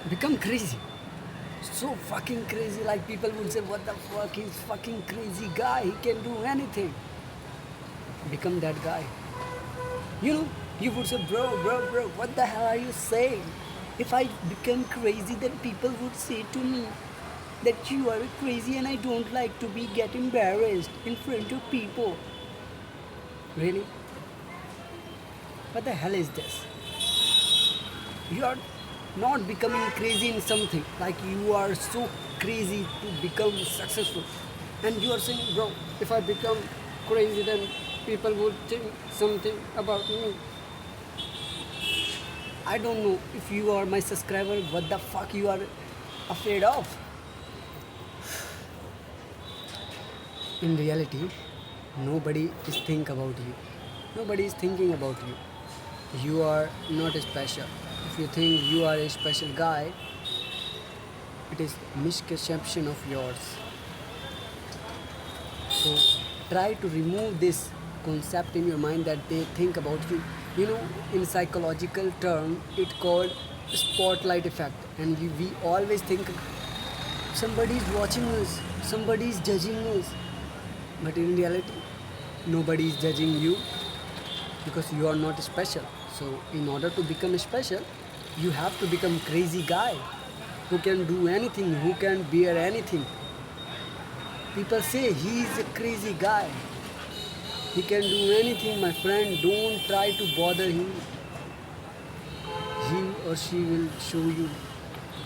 become crazy. So fucking crazy, like people would say, what the fuck, he's fucking crazy guy, he can do anything. Become that guy. You would say, bro, what the hell are you saying? If I become crazy, then people would say to me that you are crazy and I don't like to be get embarrassed in front of people. Really? What the hell is this? You are not becoming crazy in something, like you are so crazy to become successful, and you are saying, bro, if I become crazy, then people would think something about me. I don't know if you are my subscriber, what the fuck you are afraid of. In reality, nobody is think about you. Nobody is thinking about you. You are not special. If you think you are a special guy, it is misconception of yours. So try to remove this concept in your mind that they think about you. In psychological term, it called spotlight effect, and we always think somebody is watching us, somebody is judging us, but in reality, nobody is judging you because you are not special. So in order to become special, you have to become crazy guy who can do anything, who can bear anything. People say he is a crazy guy. He can do anything, my friend. Don't try to bother him. He or she will show you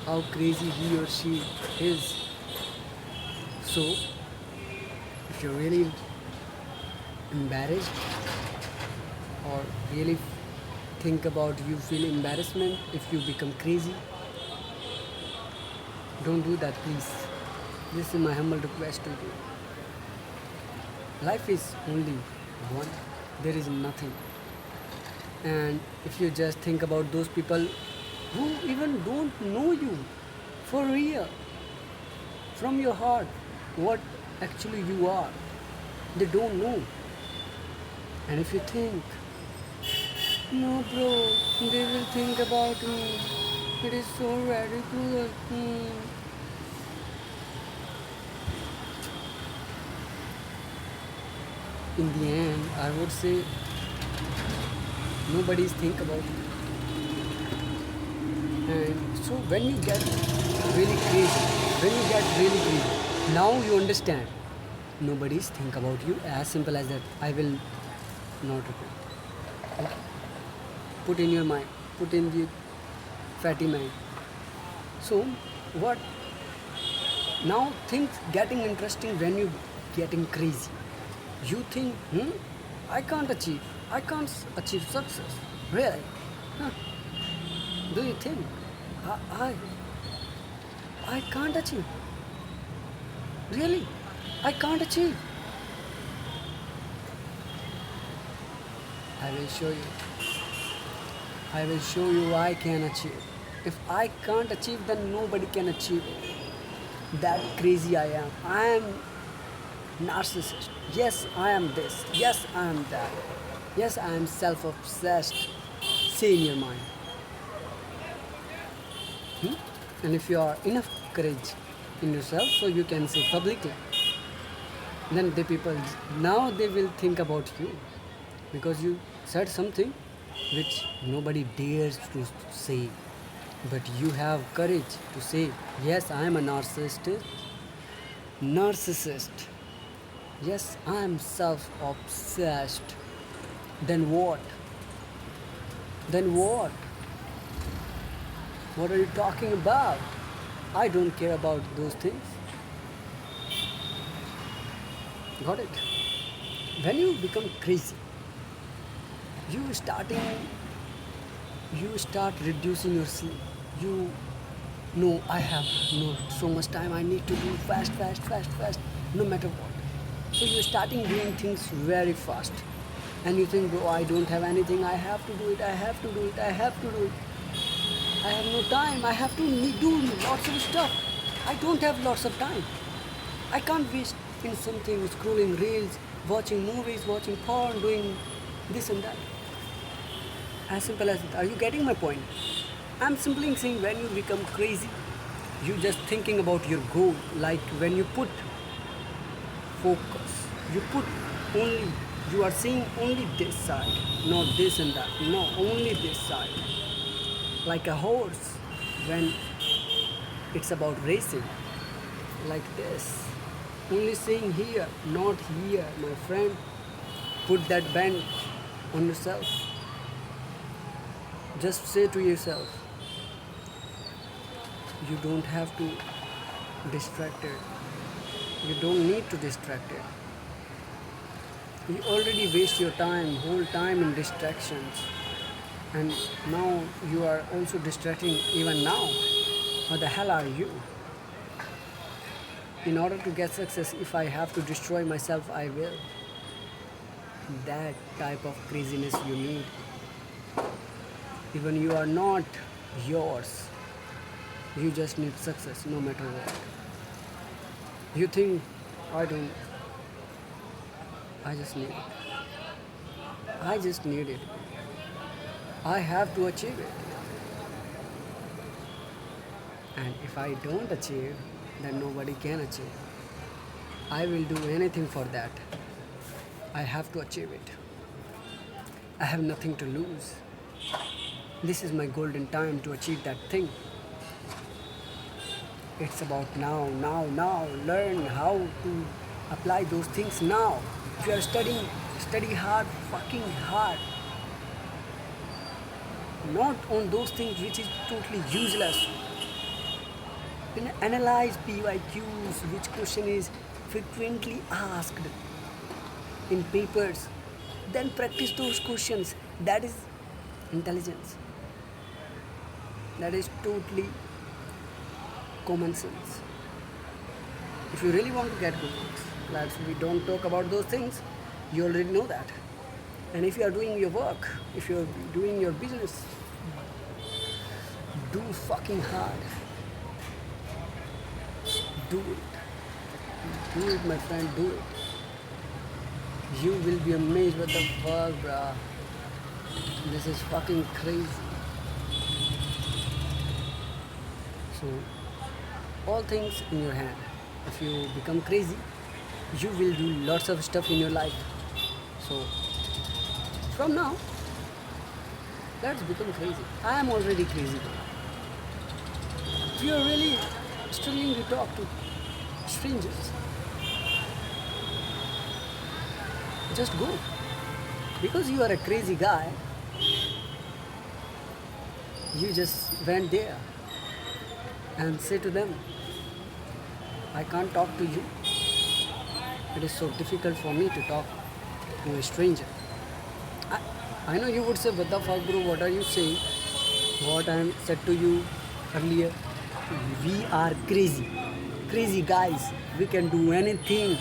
how crazy he or she is. So, if you're really embarrassed or really think about you feel embarrassment if you become crazy, don't do that, please. This is my humble request to you. Life is only one. There is nothing. And if you just think about those people who even don't know you for real, from your heart, what actually you are, they don't know. And if you think, no, bro, they will think about me, it is so ridiculous. In the end, I would say nobody's think about it. And so when you get really crazy, now you understand. Nobody's think about you, as simple as that. I will not repeat. Okay? Put in your mind, put in the fatty mind. So what? Now things getting interesting when you getting crazy. You think, I can't achieve success. Really? Huh? Do you think? I, I, I can't achieve. Really? I can't achieve. I will show you. I will show you I can achieve. If I can't achieve, then nobody can achieve. That crazy I am. I am narcissist. Yes, I am this. Yes, I am that. Yes, I am self obsessed. Say in your mind. Hmm? And if you are enough courage in yourself, so you can say publicly, then the people now they will think about you because you said something which nobody dares to say. But you have courage to say, yes, I am a narcissist. Narcissist. Yes, I am self obsessed. Then what? Then what? What are you talking about? I don't care about those things. Got it? When you become crazy, you starting you start reducing your sleep. You know I have not so much time, I need to do fast, no matter what. So you're starting doing things very fast. And you think, bro, I don't have anything, I have to do it, I have to do it, I have to do it. I have no time, I have to do lots of stuff. I don't have lots of time. I can't waste in something, scrolling reels, watching movies, watching porn, doing this and that. As simple as that. Are you getting my point? I'm simply saying when you become crazy, you just thinking about your goal. Like when you put focus, you put only, you are seeing only this side, not this and that. No, only this side. Like a horse when it's about racing, like this. Only seeing here, not here, my friend. Put that bend on yourself. Just say to yourself, you don't have to distract it. You don't need to distract it. You already waste your time, whole time in distractions. And now you are also distracting even now. What the hell are you? In order to get success, if I have to destroy myself, I will. That type of craziness you need. Even you are not yours. You just need success no matter what. You think, I don't, I just need it. I just need it. I have to achieve it. And if I don't achieve, then nobody can achieve. I will do anything for that. I have to achieve it. I have nothing to lose. This is my golden time to achieve that thing. It's about now, now, now. Learn how to apply those things now. If you are studying, study hard, fucking hard. Not on those things which is totally useless. Analyze PYQs, which question is frequently asked in papers. Then practice those questions. That is intelligence. That is totally common sense. If you really want to get good marks, lads, we don't talk about those things. You already know that. And if you are doing your work, if you are doing your business, do fucking hard. Do it. Do it, my friend, do it. You will be amazed what the fuck, bruh. This is fucking crazy. So, all things in your hand. If you become crazy, you will do lots of stuff in your life. So, from now, let's become crazy. I am already crazy. If you are really struggling to talk to strangers, just go. Because you are a crazy guy, you just went there and say to them, I can't talk to you. It is so difficult for me to talk to a stranger. I know you would say, what the fuck, bro, what are you saying? What I said to you earlier. We are crazy. Crazy guys. We can do anything.